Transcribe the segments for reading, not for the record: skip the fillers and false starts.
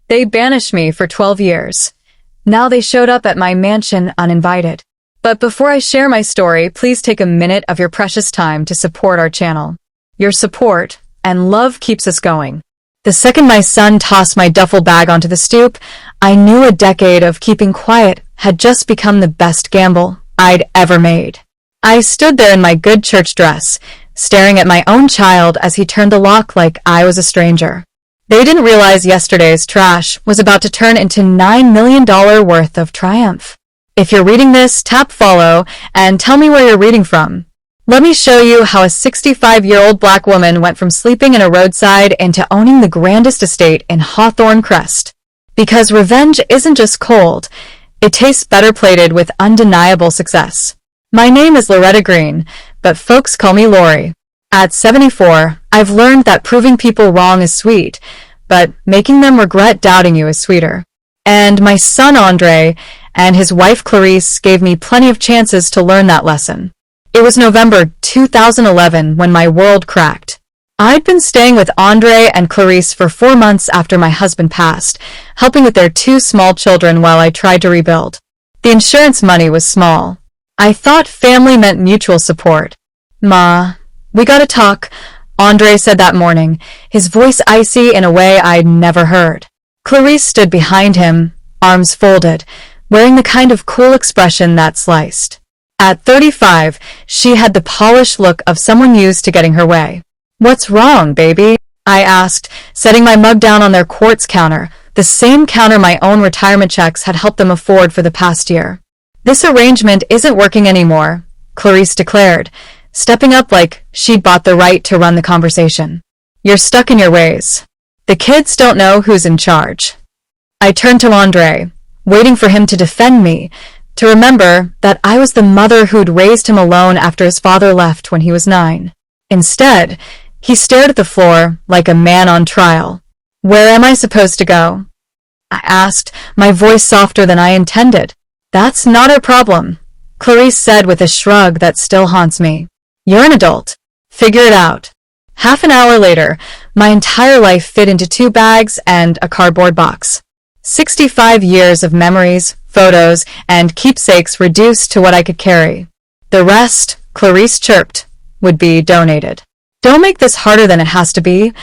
They banished me for 12 years. Now they showed up at my mansion uninvited. But before I share my story, please take a minute of your precious time to support our channel. Your support and love keeps us going. The second my son tossed my duffel bag onto the stoop, I knew a decade of keeping quiet had just become the best gamble I'd ever made. I stood there in my good church dress, staring at my own child as he turned the lock like I was a stranger. They didn't realize yesterday's trash was about to turn into $9 million worth of triumph. If you're reading this, tap follow and tell me where you're reading from. Let me show you how a 65-year-old black woman went from sleeping in a roadside into owning the grandest estate in Hawthorne Crest. Because revenge isn't just cold, it tastes better plated with undeniable success. My name is Loretta Green, but folks call me Lori. At 74, I've learned that proving people wrong is sweet, but making them regret doubting you is sweeter. And my son Andre and his wife Clarice gave me plenty of chances to learn that lesson. It was November 2011 when my world cracked. I'd been staying with Andre and Clarice for 4 months after my husband passed, helping with their 2 small children while I tried to rebuild. The insurance money was small. I thought family meant mutual support. "Ma, we gotta talk," Andre said that morning, his voice icy in a way I'd never heard. Clarice stood behind him, arms folded, wearing the kind of cool expression that sliced. At 35, she had the polished look of someone used to getting her way. "What's wrong, baby?" I asked, setting my mug down on their quartz counter, the same counter my own retirement checks had helped them afford for the past year. "This arrangement isn't working anymore," Clarice declared, stepping up like she'd bought the right to run the conversation. "You're stuck in your ways. The kids don't know who's in charge." I turned to Andre, waiting for him to defend me, to remember that I was the mother who'd raised him alone after his father left when he was 9. Instead, he stared at the floor like a man on trial. "Where am I supposed to go?" I asked, my voice softer than I intended. "That's not our problem," Clarice said with a shrug that still haunts me. "You're an adult. Figure it out." Half an hour later, my entire life fit into 2 bags and a cardboard box. 65 years of memories, photos, and keepsakes reduced to what I could carry. The rest, Clarice chirped, would be donated. "Don't make this harder than it has to be,"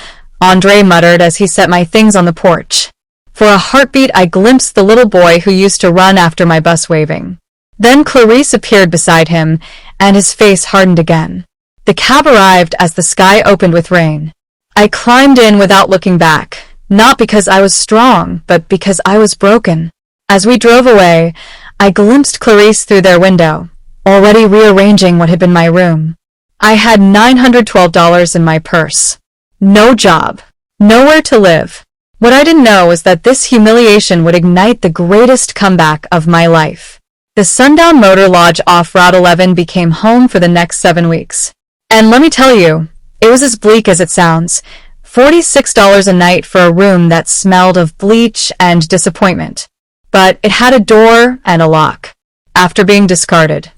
Andre muttered as he set my things on the porch. For a heartbeat, I glimpsed the little boy who used to run after my bus waving. Then Clarice appeared beside him, and his face hardened again. The cab arrived as the sky opened with rain. I climbed in without looking back, not because I was strong, but because I was broken. As we drove away, I glimpsed Clarice through their window, already rearranging what had been my room. I had $912 in my purse. No job. Nowhere to live. What I didn't know was that this humiliation would ignite the greatest comeback of my life. The Sundown Motor Lodge off Route 11 became home for the next 7 weeks. And let me tell you, it was as bleak as it sounds. $46 a night for a room that smelled of bleach and disappointment. But it had a door and a lock. After being discarded.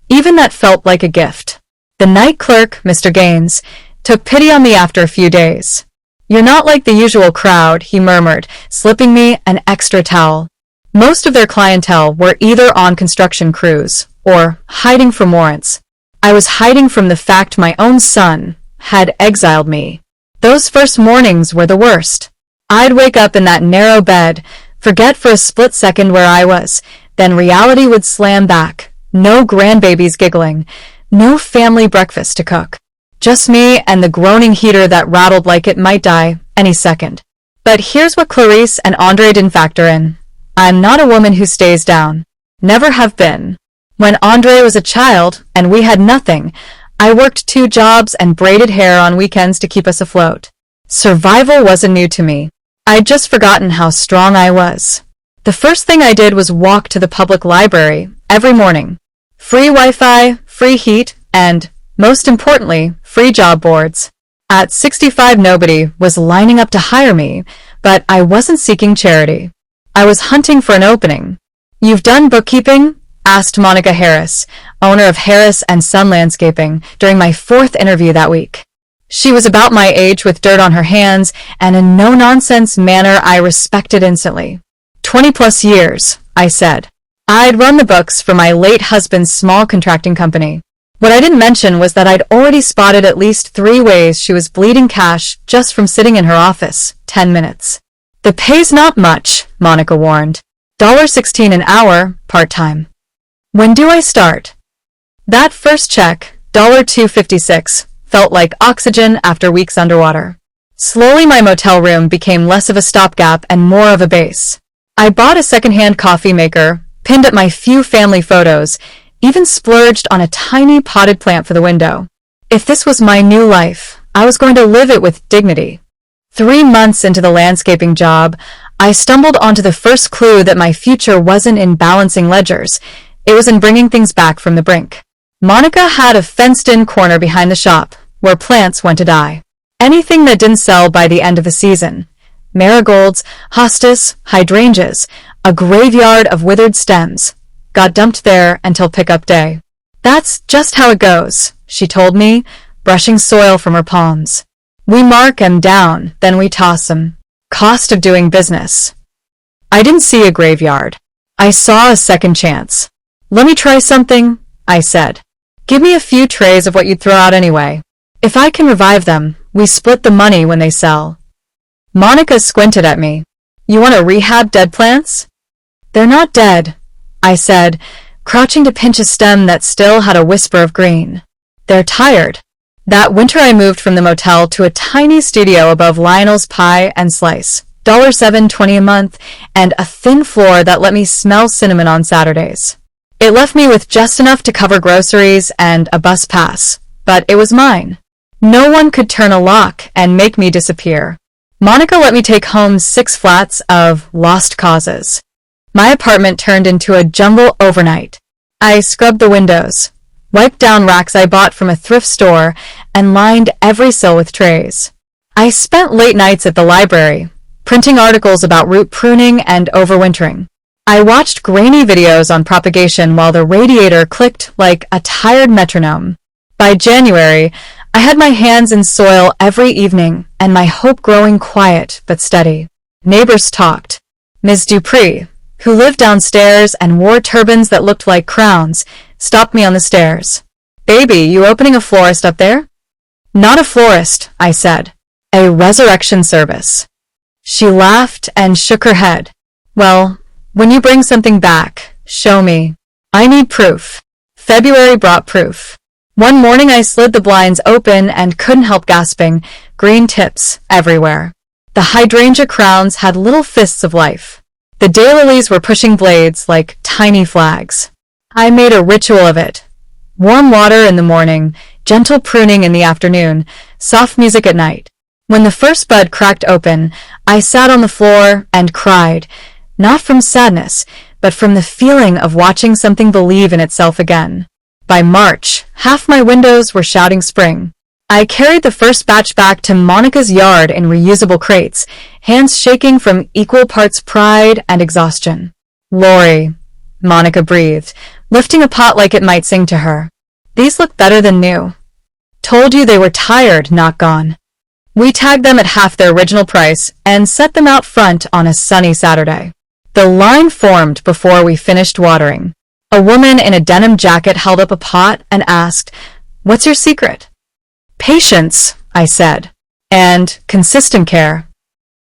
Even that felt like a gift. The night clerk, Mr. Gaines, took pity on me after a few days. "You're not like the usual crowd," he murmured, slipping me an extra towel. Most of their clientele were either on construction crews or hiding from warrants. I was hiding from the fact my own son had exiled me. Those first mornings were the worst. I'd wake up in that narrow bed, forget for a split second where I was, then reality would slam back. No grandbabies giggling, no family breakfast to cook. Just me and the groaning heater that rattled like it might die any second. But here's what Clarice and Andre didn't factor in. I'm not a woman who stays down. Never have been. When Andre was a child and we had nothing, I worked 2 jobs and braided hair on weekends to keep us afloat. Survival wasn't new to me. I'd just forgotten how strong I was. The first thing I did was walk to the public library every morning. Free Wi-Fi, free heat, and, most importantly, free job boards. At 65, nobody was lining up to hire me, but I wasn't seeking charity. I was hunting for an opening. "You've done bookkeeping?" asked Monica Harris, owner of Harris and Son Landscaping, during my 4th interview that week. She was about my age with dirt on her hands and a no-nonsense manner I respected instantly. 20+ years, I said. I'd run the books for my late husband's small contracting company. What I didn't mention was that I'd already spotted at least 3 ways she was bleeding cash just from sitting in her office, 10 minutes. The pay's not much, Monica warned. $16 an hour, part-time. When do I start? That first check, $2.56, felt like oxygen after weeks underwater. Slowly my motel room became less of a stopgap and more of a base. I bought a second-hand coffee maker, pinned up my few family photos, even splurged on a tiny potted plant for the window. If this was my new life, I was going to live it with dignity. 3 months into the landscaping job, I stumbled onto the first clue that my future wasn't in balancing ledgers. It was in bringing things back from the brink. Monica had a fenced-in corner behind the shop, where plants went to die. Anything that didn't sell by the end of the season. Marigolds, hostas, hydrangeas, a graveyard of withered stems, got dumped there until pickup day. That's just how it goes, she told me, brushing soil from her palms. We mark 'em down, then we toss 'em. Cost of doing business. I didn't see a graveyard. I saw a second chance. Let me try something, I said. Give me a few trays of what you'd throw out anyway. If I can revive them, we split the money when they sell. Monica squinted at me. You want to rehab dead plants? They're not dead, I said, crouching to pinch a stem that still had a whisper of green. They're tired. That winter I moved from the motel to a tiny studio above Lionel's Pie and Slice, $7.20 a month, and a thin floor that let me smell cinnamon on Saturdays. It left me with just enough to cover groceries and a bus pass, but it was mine. No one could turn a lock and make me disappear. Monica let me take home 6 flats of lost causes. My apartment turned into a jumble overnight. I scrubbed the windows, wiped down racks I bought from a thrift store, and lined every sill with trays. I spent late nights at the library, printing articles about root pruning and overwintering. I watched grainy videos on propagation while the radiator clicked like a tired metronome. By January, I had my hands in soil every evening and my hope growing quiet but steady. Neighbors talked. Ms. Dupree, who lived downstairs and wore turbans that looked like crowns, stopped me on the stairs. Baby, you opening a florist up there? Not a florist, I said. A resurrection service. She laughed and shook her head. Well, when you bring something back, show me. I need proof. February brought proof. One morning I slid the blinds open and couldn't help gasping, green tips everywhere. The hydrangea crowns had little fists of life. The daylilies were pushing blades like tiny flags. I made a ritual of it. Warm water in the morning, gentle pruning in the afternoon, soft music at night. When the first bud cracked open, I sat on the floor and cried, not from sadness, but from the feeling of watching something believe in itself again. By March, half my windows were shouting spring. I carried the first batch back to Monica's yard in reusable crates, hands shaking from equal parts pride and exhaustion. Lori, Monica breathed, lifting a pot like it might sing to her. These look better than new. Told you they were tired, not gone. We tagged them at half their original price and set them out front on a sunny Saturday. The line formed before we finished watering. A woman in a denim jacket held up a pot and asked, "What's your secret?" "Patience," I said, "and consistent care."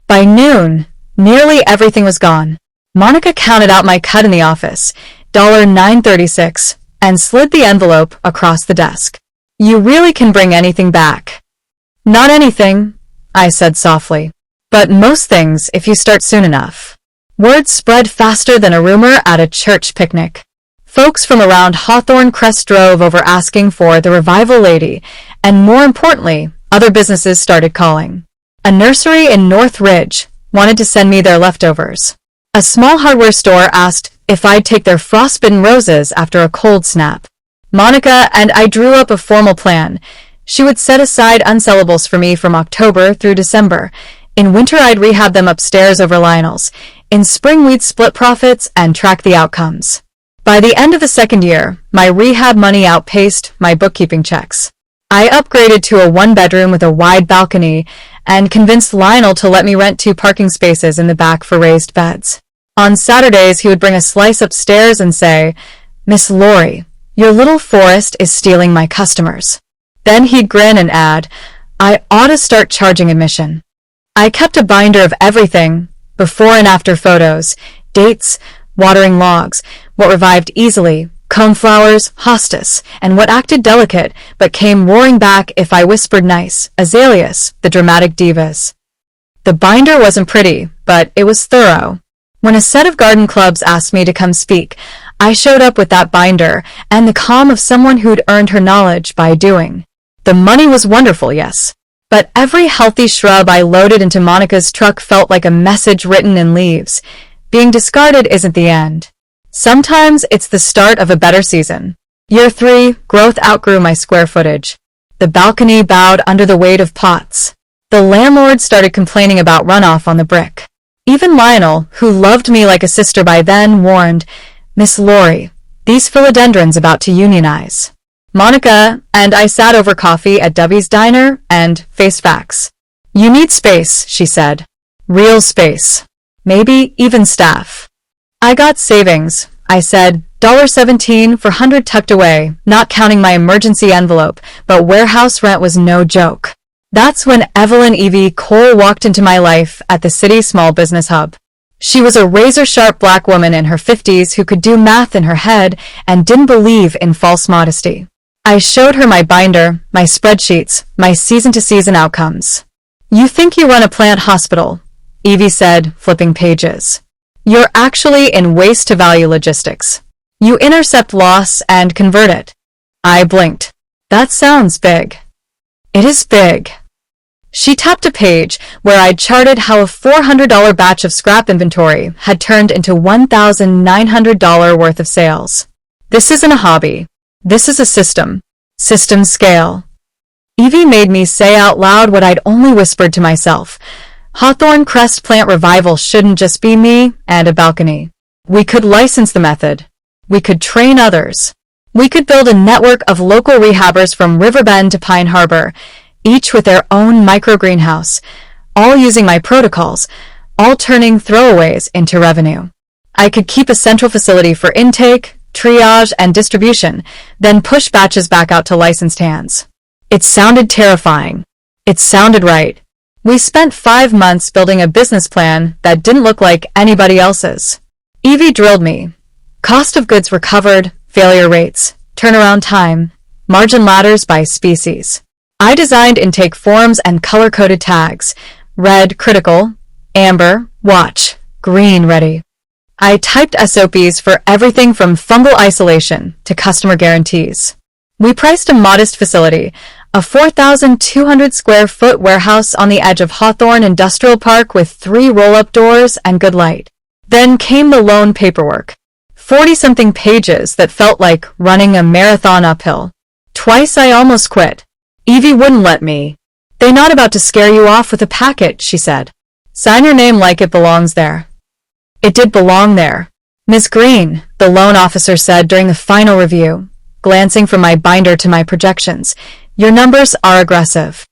By noon, nearly everything was gone. Monica counted out my cut in the office, $9.36, and slid the envelope across the desk. "You really can bring anything back." "Not anything," I said softly, "but most things if you start soon enough." Word spread faster than a rumor at a church picnic. Folks from around Hawthorne Crest drove over asking for the revival lady, and more importantly, other businesses started calling. A nursery in North Ridge wanted to send me their leftovers. A small hardware store asked if I'd take their frostbitten roses after a cold snap. Monica and I drew up a formal plan. She would set aside unsellables for me from October through December. In winter, I'd rehab them upstairs over Lionel's. In spring, we'd split profits and track the outcomes. By the end of the second year, my rehab money outpaced my bookkeeping checks. I upgraded to a one-bedroom with a wide balcony and convinced Lionel to let me rent 2 parking spaces in the back for raised beds. On Saturdays, he would bring a slice upstairs and say, "Miss Lori, your little forest is stealing my customers." Then he'd grin and add, "I ought to start charging admission." I kept a binder of everything, before and after photos, dates, watering logs, what revived easily, coneflowers, hostas, and what acted delicate but came roaring back if I whispered nice, azaleas, the dramatic divas. The binder wasn't pretty, but it was thorough. When a set of garden clubs asked me to come speak, I showed up with that binder and the calm of someone who'd earned her knowledge by doing. The money was wonderful, yes, but every healthy shrub I loaded into Monica's truck felt like a message written in leaves. Being discarded isn't the end. Sometimes it's the start of a better season. Year 3, growth outgrew my square footage. The balcony bowed under the weight of pots. The landlord started complaining about runoff on the brick. Even Lionel, who loved me like a sister by then, warned, "Miss Lori, these philodendrons about to unionize." Monica and I sat over coffee at Dubby's diner and faced facts. "You need space," she said. "Real space. Maybe even staff." "I got savings," I said, $17 for 100 tucked away, not counting my emergency envelope, but warehouse rent was no joke. That's when Evelyn Evie Cole walked into my life at the City Small Business Hub. She was a razor-sharp black woman in her 50s who could do math in her head and didn't believe in false modesty. I showed her my binder, my spreadsheets, my season-to-season outcomes. "You think you run a plant hospital," Evie said, flipping pages. "You're actually in waste-to-value logistics. You intercept loss and convert it." I blinked. "That sounds big." "It is big." She tapped a page where I'd charted how a $400 batch of scrap inventory had turned into $1,900 worth of sales. "This isn't a hobby. This is a system. System scale." Evie made me say out loud what I'd only whispered to myself. Hawthorne Crest plant revival shouldn't just be me and a balcony. We could license the method. We could train others. We could build a network of local rehabbers from Riverbend to Pine Harbor, each with their own micro-greenhouse, all using my protocols, all turning throwaways into revenue. I could keep a central facility for intake, triage, and distribution, then push batches back out to licensed hands. It sounded terrifying. It sounded right. We spent 5 months building a business plan that didn't look like anybody else's. Evie drilled me. Cost of goods recovered, failure rates, turnaround time, margin ladders by species. I designed intake forms and color-coded tags. Red, critical; amber, watch; green, ready. I typed SOPs for everything from fungal isolation to customer guarantees. We priced a modest facility, a 4,200 square foot warehouse on the edge of Hawthorne Industrial Park with 3 roll-up doors and good light. Then came the loan paperwork. 40-something pages that felt like running a marathon uphill. Twice I almost quit. Evie wouldn't let me. "They're not about to scare you off with a packet," she said. "Sign your name like it belongs there." It did belong there. "Miss Green," the loan officer said during the final review, glancing from my binder to my projections, "your numbers are aggressive."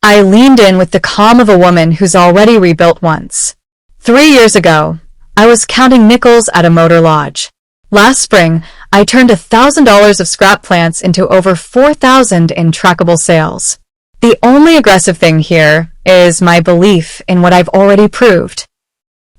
I leaned in with the calm of a woman who's already rebuilt once. 3 years ago, I was counting nickels at a motor lodge. Last spring, I turned $1,000 of scrap plants into over 4,000 in trackable sales. The only aggressive thing here is my belief in what I've already proved.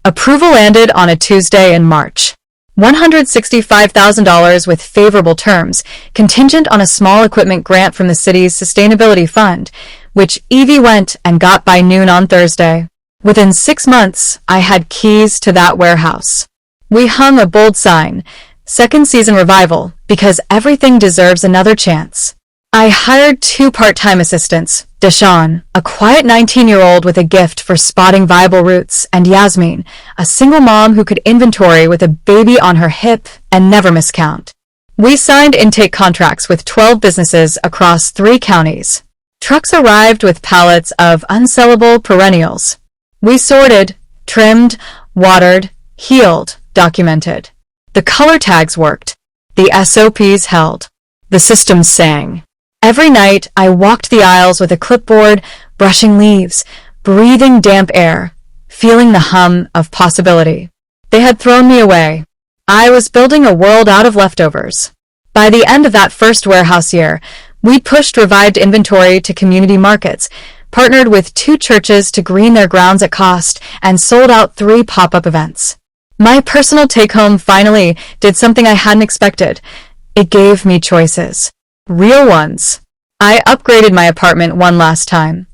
Approval landed on a Tuesday in March. $165,000 with favorable terms, contingent on a small equipment grant from the city's sustainability fund, which Evie went and got by noon on Thursday. Within 6 months, I had keys to that warehouse. We hung a bold sign, "Second Season Revival," because everything deserves another chance. I hired 2 part-time assistants, Deshawn, a quiet 19-year-old with a gift for spotting viable roots, and Yasmin, a single mom who could inventory with a baby on her hip and never miscount. We signed intake contracts with 12 businesses across 3 counties. Trucks arrived with pallets of unsellable perennials. We sorted, trimmed, watered, healed, documented. The color tags worked. The SOPs held. The systems sang. Every night, I walked the aisles with a clipboard, brushing leaves, breathing damp air, feeling the hum of possibility. They had thrown me away. I was building a world out of leftovers. By the end of that first warehouse year, we'd pushed revived inventory to community markets, partnered with 2 churches to green their grounds at cost, and sold out 3 pop-up events. My personal take-home finally did something I hadn't expected. It gave me choices. Real ones. I upgraded my apartment one last time.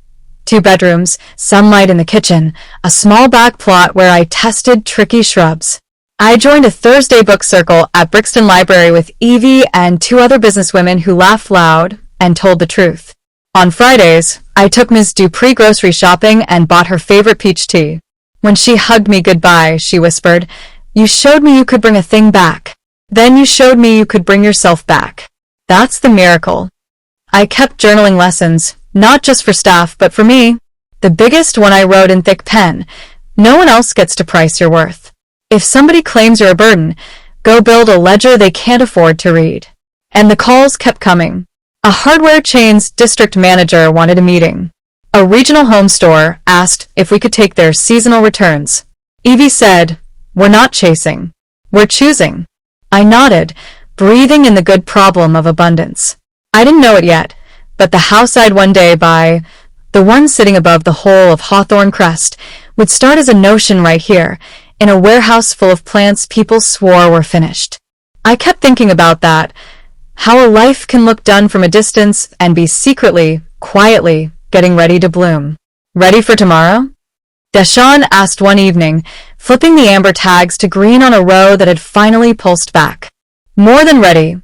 2 bedrooms, sunlight in the kitchen, a small back plot where I tested tricky shrubs. I joined a Thursday book circle at Brixton Library with Evie and 2 other businesswomen who laughed loud and told the truth. On Fridays, I took Ms. Dupree grocery shopping and bought her favorite peach tea. When she hugged me goodbye, she whispered, "You showed me you could bring a thing back. Then you showed me you could bring yourself back." That's the miracle. I kept journaling lessons, not just for staff, but for me. The biggest one I wrote in thick pen: no one else gets to price your worth. If somebody claims you're a burden, go build a ledger they can't afford to read. And the calls kept coming. A hardware chain's district manager wanted a meeting. A regional home store asked if we could take their seasonal returns. Evie said, "We're not chasing. We're choosing." I nodded, breathing in the good problem of abundance. I didn't know it yet, but the house I'd one day buy, the one sitting above the hole of Hawthorne Crest, would start as a notion right here, in a warehouse full of plants people swore were finished. I kept thinking about that, how a life can look done from a distance and be secretly, quietly, getting ready to bloom. Ready for tomorrow? Deshawn asked one evening, flipping the amber tags to green on a row that had finally pulsed back. "More than ready,"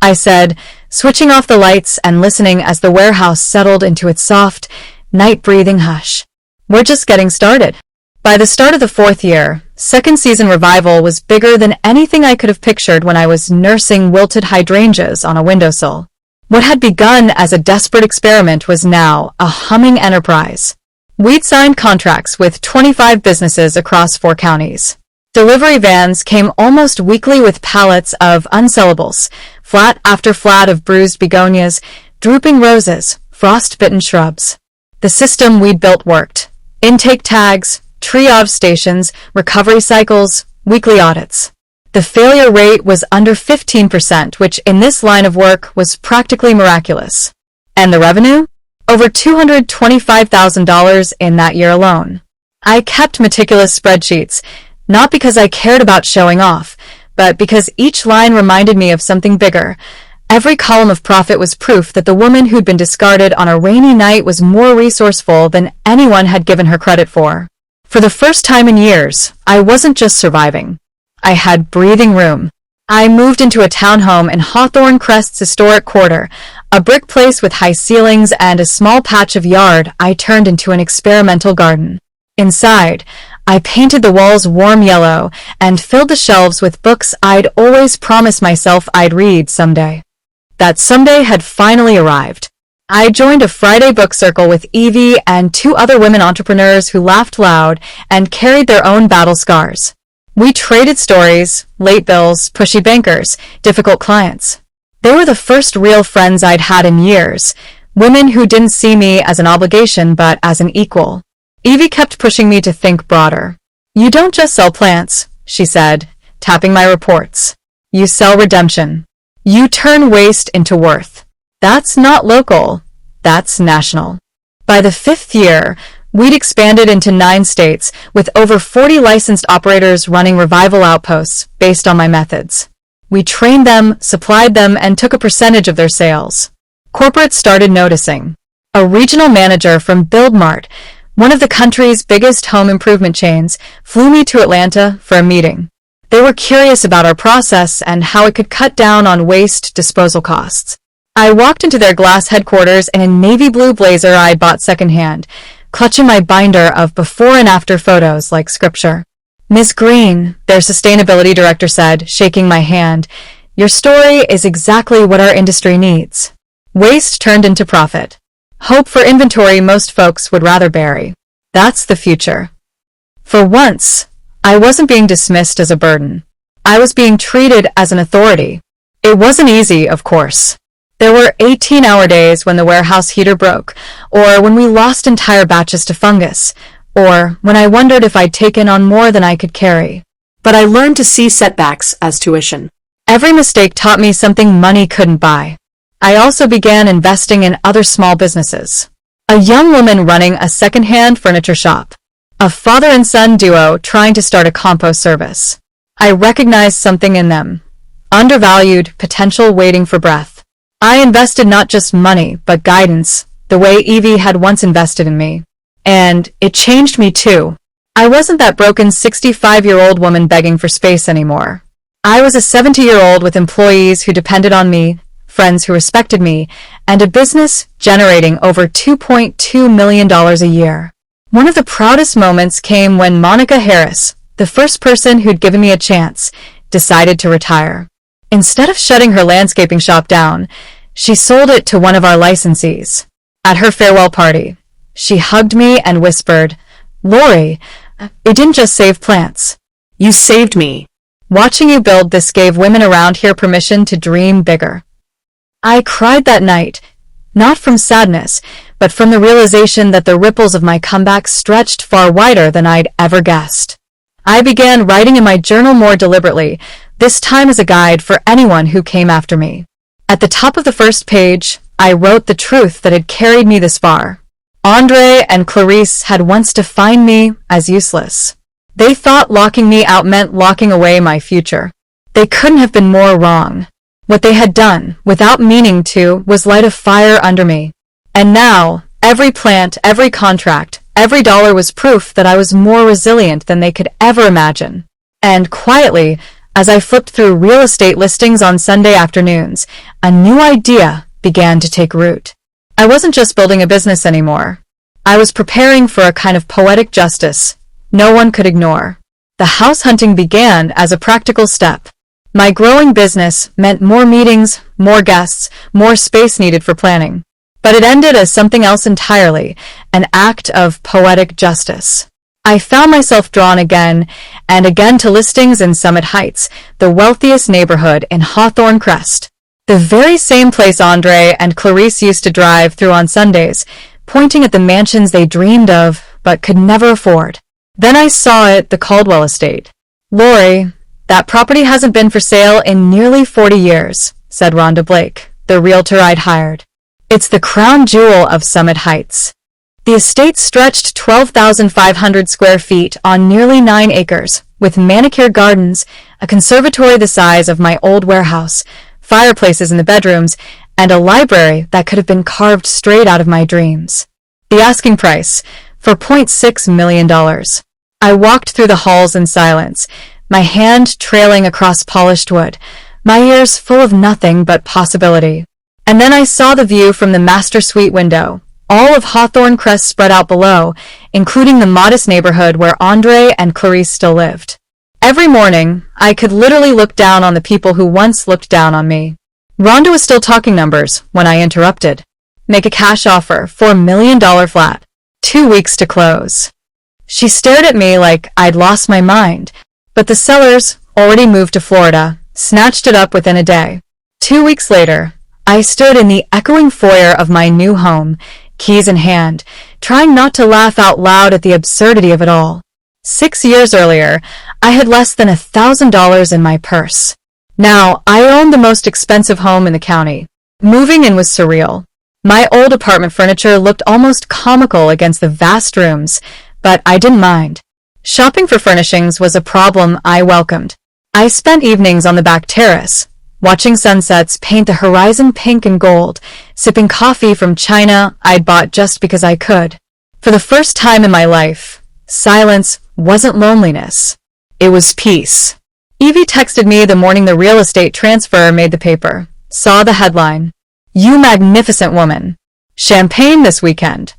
I said, switching off the lights and listening as the warehouse settled into its soft, night-breathing hush. "We're just getting started." By the start of the 4th year, second season Revival was bigger than anything I could have pictured when I was nursing wilted hydrangeas on a windowsill. What had begun as a desperate experiment was now a humming enterprise. We'd signed contracts with 25 businesses across 4 counties. Delivery vans came almost weekly with pallets of unsellables, flat after flat of bruised begonias, drooping roses, frost-bitten shrubs. The system we'd built worked. Intake tags, triage stations, recovery cycles, weekly audits. The failure rate was under 15%, which in this line of work was practically miraculous. And the revenue? Over $225,000 in that year alone. I kept meticulous spreadsheets, not because I cared about showing off, but because each line reminded me of something bigger. Every column of profit was proof that the woman who'd been discarded on a rainy night was more resourceful than anyone had given her credit for. For the first time in years, I wasn't just surviving. I had breathing room. I moved into a townhome in Hawthorne Crest's historic quarter, a brick place with high ceilings and a small patch of yard I turned into an experimental garden. Inside, I painted the walls warm yellow and filled the shelves with books I'd always promised myself I'd read someday. That someday had finally arrived. I joined a Friday book circle with Evie and 2 other women entrepreneurs who laughed loud and carried their own battle scars. We traded stories, late bills, pushy bankers, difficult clients. They were the first real friends I'd had in years, women who didn't see me as an obligation but as an equal. Evie kept pushing me to think broader. "You don't just sell plants," she said, tapping my reports. "You sell redemption. You turn waste into worth. That's not local, that's national." By the 5th year, we'd expanded into 9 states, with over 40 licensed operators running Revival outposts based on my methods. We trained them, supplied them, and took a percentage of their sales. Corporates started noticing. A regional manager from BuildMart, one of the country's biggest home improvement chains, flew me to Atlanta for a meeting. They were curious about our process and how it could cut down on waste disposal costs. I walked into their glass headquarters in a navy blue blazer I'd bought secondhand, clutching my binder of before and after photos like scripture. "Ms. Green," their sustainability director said, shaking my hand, "your story is exactly what our industry needs. Waste turned into profit. Hope for inventory most folks would rather bury. That's the future." For once, I wasn't being dismissed as a burden. I was being treated as an authority. It wasn't easy, of course. There were 18-hour days when the warehouse heater broke, or when we lost entire batches to fungus, or when I wondered if I'd taken on more than I could carry. But I learned to see setbacks as tuition. Every mistake taught me something money couldn't buy. I also began investing in other small businesses. A young woman running a second-hand furniture shop. A father and son duo trying to start a compost service. I recognized something in them. Undervalued potential waiting for breath. I invested not just money, but guidance, the way Evie had once invested in me. And it changed me too. I wasn't that broken 65-year-old woman begging for space anymore. I was a 70-year-old with employees who depended on me, friends who respected me, and a business generating over $2.2 million a year. One of the proudest moments came when Monica Harris, the first person who'd given me a chance, decided to retire. Instead of shutting her landscaping shop down, she sold it to one of our licensees. At her farewell party, she hugged me and whispered, "Lori, it didn't just save plants. You saved me. Watching you build this gave women around here permission to dream bigger." I cried that night, not from sadness, but from the realization that the ripples of my comeback stretched far wider than I'd ever guessed. I began writing in my journal more deliberately, this time as a guide for anyone who came after me. At the top of the first page, I wrote the truth that had carried me this far. Andre and Clarice had once defined me as useless. They thought locking me out meant locking away my future. They couldn't have been more wrong. What they had done, without meaning to, was light a fire under me. And now, every plant, every contract, every dollar was proof that I was more resilient than they could ever imagine. And quietly, as I flipped through real estate listings on Sunday afternoons, a new idea began to take root. I wasn't just building a business anymore. I was preparing for a kind of poetic justice no one could ignore. The house hunting began as a practical step. My growing business meant more meetings, more guests, more space needed for planning. But it ended as something else entirely, an act of poetic justice. I found myself drawn again and again to listings in Summit Heights, the wealthiest neighborhood in Hawthorne Crest. The very same place Andre and Clarice used to drive through on Sundays, pointing at the mansions they dreamed of but could never afford. Then I saw it, the Caldwell estate. "Lori, that property hasn't been for sale in nearly 40 years, said Rhonda Blake, the realtor I'd hired. "It's the crown jewel of Summit Heights." The estate stretched 12,500 square feet on nearly 9 acres, with manicured gardens, a conservatory the size of my old warehouse, fireplaces in the bedrooms, and a library that could have been carved straight out of my dreams. The asking price, for $0.6 million. I walked through the halls in silence, my hand trailing across polished wood, my ears full of nothing but possibility. And then I saw the view from the master suite window, all of Hawthorne Crest spread out below, including the modest neighborhood where Andre and Clarice still lived. Every morning, I could literally look down on the people who once looked down on me. Rhonda was still talking numbers when I interrupted. "Make a cash offer, $4 million flat. 2 weeks to close." She stared at me like I'd lost my mind, but the sellers, already moved to Florida, snatched it up within a day. 2 weeks later, I stood in the echoing foyer of my new home, keys in hand, trying not to laugh out loud at the absurdity of it all. 6 years earlier, I had less than $1,000 in my purse. Now, I owned the most expensive home in the county. Moving in was surreal. My old apartment furniture looked almost comical against the vast rooms, but I didn't mind. Shopping for furnishings was a problem I welcomed. I spent evenings on the back terrace, watching sunsets paint the horizon pink and gold, sipping coffee from China I'd bought just because I could. For the first time in my life, silence wasn't loneliness. It was peace. Evie texted me the morning the real estate transfer made the paper. Saw the headline, "You magnificent woman. Champagne this weekend."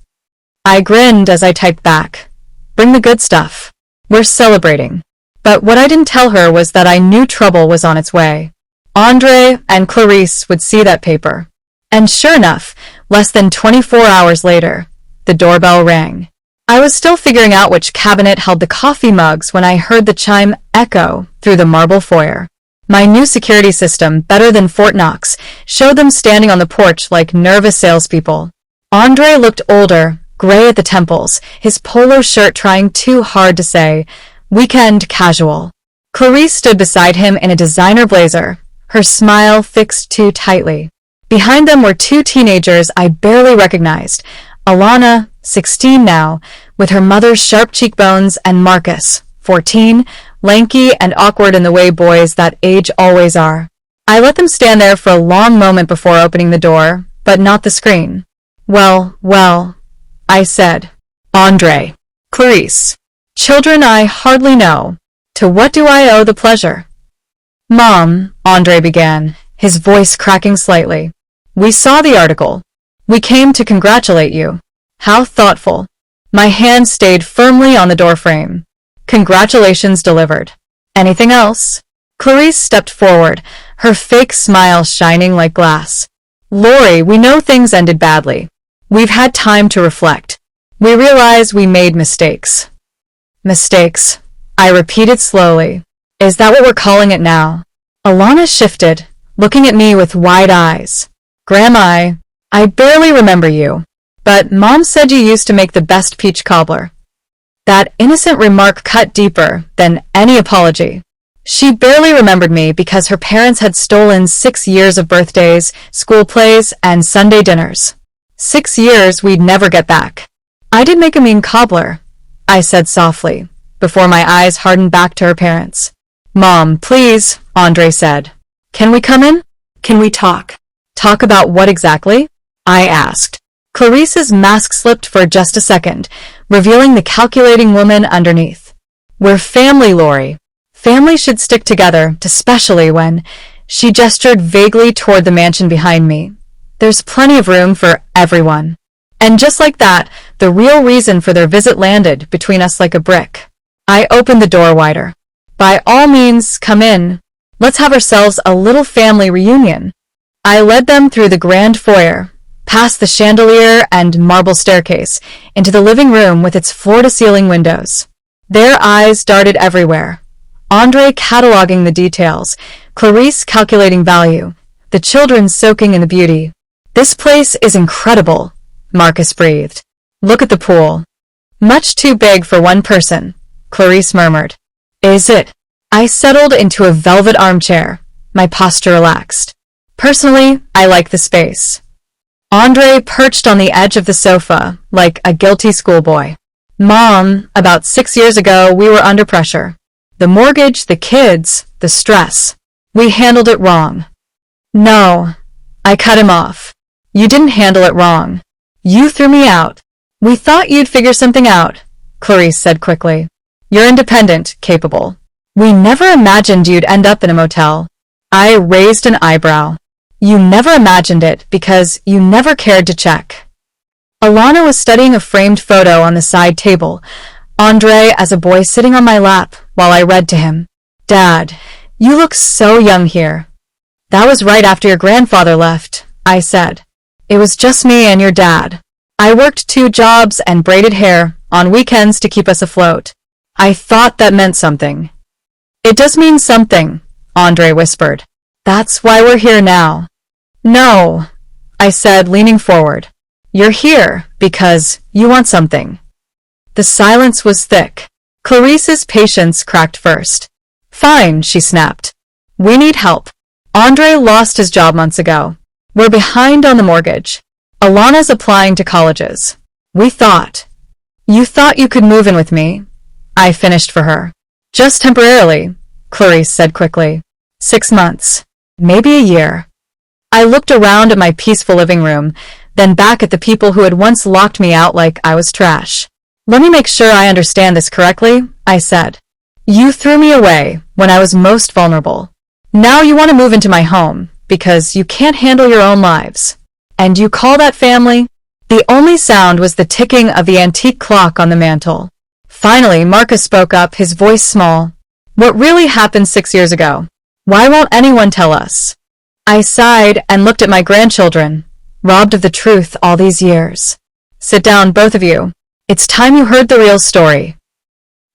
I grinned as I typed back, "Bring the good stuff. We're celebrating." But what I didn't tell her was that I knew trouble was on its way. Andre and Clarice would see that paper. And sure enough, less than 24 hours later, the doorbell rang. I was still figuring out which cabinet held the coffee mugs when I heard the chime echo through the marble foyer. My new security system, better than Fort Knox, showed them standing on the porch like nervous salespeople. Andre looked older, gray at the temples, his polo shirt trying too hard to say, "Weekend casual." Clarice stood beside him in a designer blazer, her smile fixed too tightly. Behind them were two teenagers I barely recognized, Alana, 16 now, with her mother's sharp cheekbones, and Marcus, 14, lanky and awkward in the way boys that age always are. I let them stand there for a long moment before opening the door, but not the screen. Well, I said. Andre. Clarice. Children I hardly know. To what do I owe the pleasure? Mom, Andre began, his voice cracking slightly. We saw the article. We came to congratulate you. How thoughtful. My hand stayed firmly on the doorframe. Congratulations delivered. Anything else? Clarice stepped forward, her fake smile shining like glass. Lori, we know things ended badly. We've had time to reflect. We realize we made mistakes. Mistakes, I repeated slowly. Is that what we're calling it now? Alana shifted, looking at me with wide eyes. Grandma, I barely remember you, but Mom said you used to make the best peach cobbler. That innocent remark cut deeper than any apology. She barely remembered me because her parents had stolen 6 years of birthdays, school plays, and Sunday dinners. 6 years we'd never get back. I did make a mean cobbler, I said softly, before my eyes hardened back to her parents. Mom, please, Andre said. Can we come in? Can we talk? Talk about what exactly? I asked. Clarice's mask slipped for just a second, revealing the calculating woman underneath. We're family, Lori. Family should stick together, especially when... She gestured vaguely toward the mansion behind me. There's plenty of room for everyone. And just like that, the real reason for their visit landed between us like a brick. I opened the door wider. By all means, come in. Let's have ourselves a little family reunion. I led them through the grand foyer, past the chandelier and marble staircase, into the living room with its floor-to-ceiling windows. Their eyes darted everywhere. Andre cataloging the details, Clarice calculating value, the children soaking in the beauty. This place is incredible, Marcus breathed. Look at the pool. Much too big for one person, Clarice murmured. Is it? I settled into a velvet armchair, my posture relaxed. Personally, I like the space. Andre perched on the edge of the sofa, like a guilty schoolboy. Mom, about 6 years ago, we were under pressure. The mortgage, the kids, the stress. We handled it wrong. No, I cut him off. You didn't handle it wrong. You threw me out. We thought you'd figure something out, Clarice said quickly. You're independent, capable. We never imagined you'd end up in a motel. I raised an eyebrow. You never imagined it because you never cared to check. Alana was studying a framed photo on the side table, Andre as a boy sitting on my lap while I read to him. Dad, you look so young here. That was right after your grandfather left, I said. It was just me and your dad. I worked 2 jobs and braided hair on weekends to keep us afloat. I thought that meant something. It does mean something, Andre whispered. That's why we're here now. No, I said, leaning forward. You're here because you want something. The silence was thick. Clarice's patience cracked first. Fine, she snapped. We need help. Andre lost his job months ago. We're behind on the mortgage. Alana's applying to colleges. We thought. You thought you could move in with me? I finished for her. Just temporarily, Clarice said quickly. 6 months. Maybe a year. I looked around at my peaceful living room, then back at the people who had once locked me out like I was trash. Let me make sure I understand this correctly, I said. You threw me away when I was most vulnerable. Now you want to move into my home because you can't handle your own lives. And you call that family? The only sound was the ticking of the antique clock on the mantel. Finally, Marcus spoke up, his voice small. What really happened 6 years ago? Why won't anyone tell us? I sighed and looked at my grandchildren, robbed of the truth all these years. Sit down, both of you. It's time you heard the real story.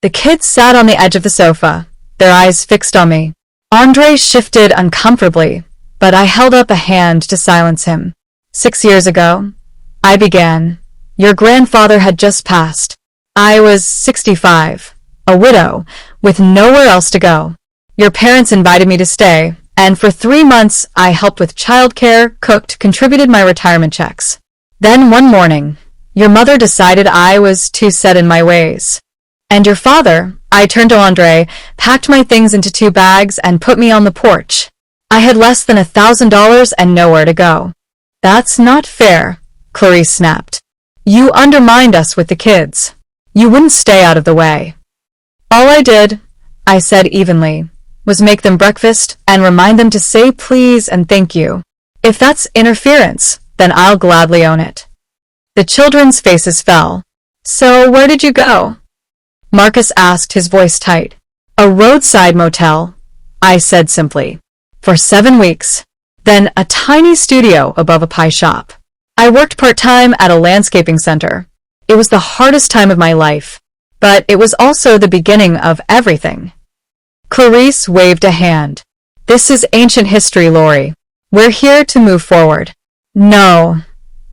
The kids sat on the edge of the sofa, their eyes fixed on me. Andre shifted uncomfortably, but I held up a hand to silence him. 6 years ago, I began. Your grandfather had just passed. I was 65, a widow, with nowhere else to go. Your parents invited me to stay, and for 3 months I helped with childcare, cooked, contributed my retirement checks. Then one morning, your mother decided I was too set in my ways. And your father, I turned to Andre, packed my things into 2 bags and put me on the porch. I had less than $1,000 and nowhere to go. That's not fair, Clarice snapped. You undermined us with the kids. You wouldn't stay out of the way. All I did, I said evenly, was make them breakfast and remind them to say please and thank you. If that's interference, then I'll gladly own it. The children's faces fell. So where did you go? Marcus asked, his voice tight. A roadside motel, I said simply. For 7 weeks. Then a tiny studio above a pie shop. I worked part-time at a landscaping center. It was the hardest time of my life, but it was also the beginning of everything. Clarice waved a hand. This is ancient history, Lori. We're here to move forward. No,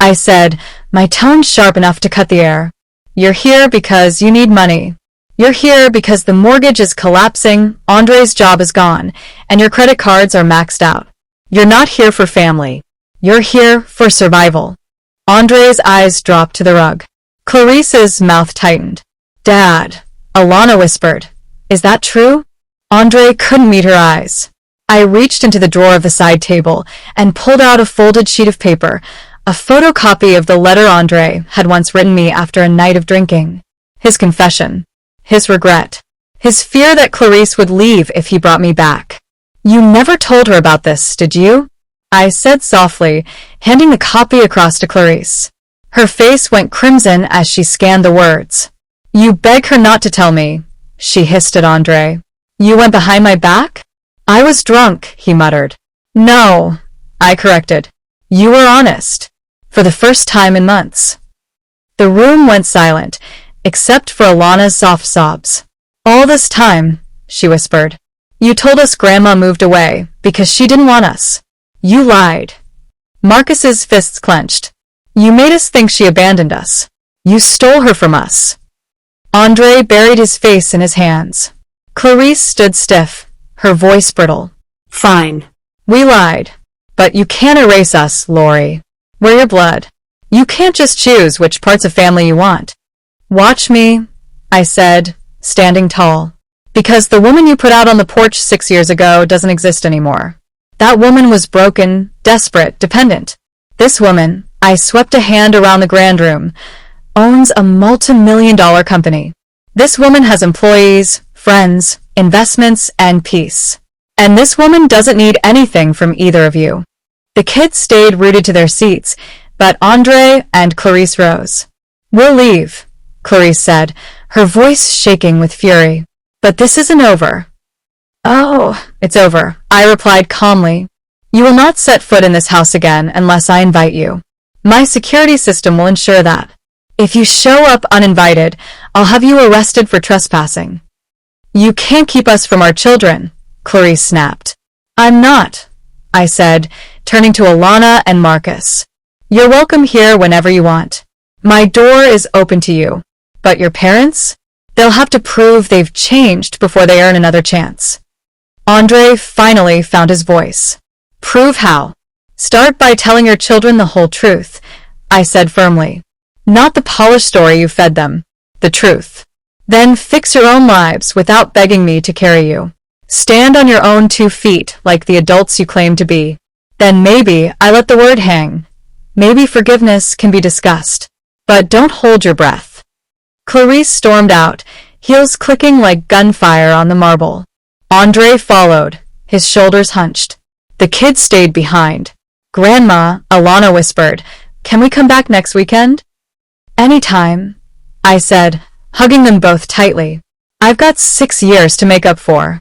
I said, my tone sharp enough to cut the air. You're here because you need money. You're here because the mortgage is collapsing, Andre's job is gone, and your credit cards are maxed out. You're not here for family. You're here for survival. Andre's eyes dropped to the rug. Clarice's mouth tightened. Dad, Alana whispered. Is that true? Andre couldn't meet her eyes. I reached into the drawer of the side table and pulled out a folded sheet of paper, a photocopy of the letter Andre had once written me after a night of drinking. His confession. His regret. His fear that Clarice would leave if he brought me back. You never told her about this, did you? I said softly, handing the copy across to Clarice. Her face went crimson as she scanned the words. You beg her not to tell me, she hissed at Andre. You went behind my back? I was drunk, he muttered. No, I corrected. You were honest. For the first time in months. The room went silent, except for Alana's soft sobs. All this time, she whispered. You told us Grandma moved away because she didn't want us. You lied. Marcus's fists clenched. You made us think she abandoned us. You stole her from us. Andre buried his face in his hands. Clarice stood stiff, her voice brittle. Fine. We lied. But you can't erase us, Lori. We're your blood. You can't just choose which parts of family you want. Watch me, I said, standing tall. Because the woman you put out on the porch 6 years ago doesn't exist anymore. That woman was broken, desperate, dependent. This woman, I swept a hand around the grand room, owns a multi-million-dollar company. This woman has employees, friends, investments, and peace. And this woman doesn't need anything from either of you. The kids stayed rooted to their seats, but Andre and Clarice rose. We'll leave, Clarice said, her voice shaking with fury. But this isn't over. Oh, it's over, I replied calmly. You will not set foot in this house again unless I invite you. My security system will ensure that. If you show up uninvited, I'll have you arrested for trespassing. You can't keep us from our children, Clarice snapped. I'm not, I said, turning to Alana and Marcus. You're welcome here whenever you want. My door is open to you. But your parents? They'll have to prove they've changed before they earn another chance. Andre finally found his voice. Prove how. Start by telling your children the whole truth, I said firmly. Not the polished story you fed them. The truth. Then fix your own lives without begging me to carry you. Stand on your own 2 feet like the adults you claim to be. Then maybe I let the word hang. Maybe forgiveness can be discussed. But don't hold your breath. Clarice stormed out, heels clicking like gunfire on the marble. Andre followed, his shoulders hunched. The kids stayed behind. Grandma, Alana whispered, can we come back next weekend? Anytime, I said, hugging them both tightly. I've got 6 years to make up for.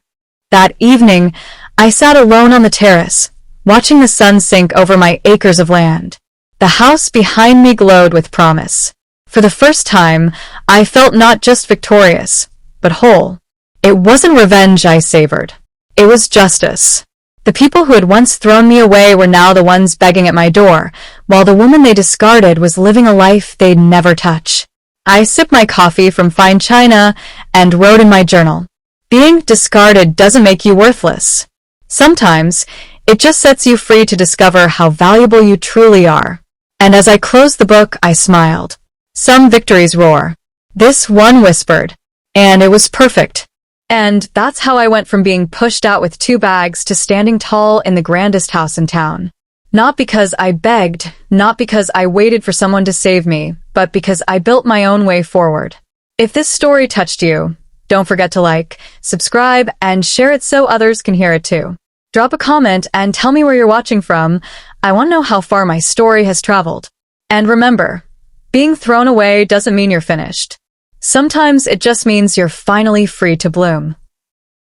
That evening, I sat alone on the terrace, watching the sun sink over my acres of land. The house behind me glowed with promise. For the first time, I felt not just victorious, but whole. It wasn't revenge I savored. It was justice. The people who had once thrown me away were now the ones begging at my door, while the woman they discarded was living a life they'd never touch. I sipped my coffee from fine china and wrote in my journal, "Being discarded doesn't make you worthless. Sometimes, it just sets you free to discover how valuable you truly are." And as I closed the book, I smiled. Some victories roar. This one whispered. And it was perfect. And that's how I went from being pushed out with 2 bags to standing tall in the grandest house in town. Not because I begged, not because I waited for someone to save me, but because I built my own way forward. If this story touched you, don't forget to like, subscribe, and share it so others can hear it too. Drop a comment and tell me where you're watching from. I want to know how far my story has traveled. And remember, being thrown away doesn't mean you're finished. Sometimes it just means you're finally free to bloom.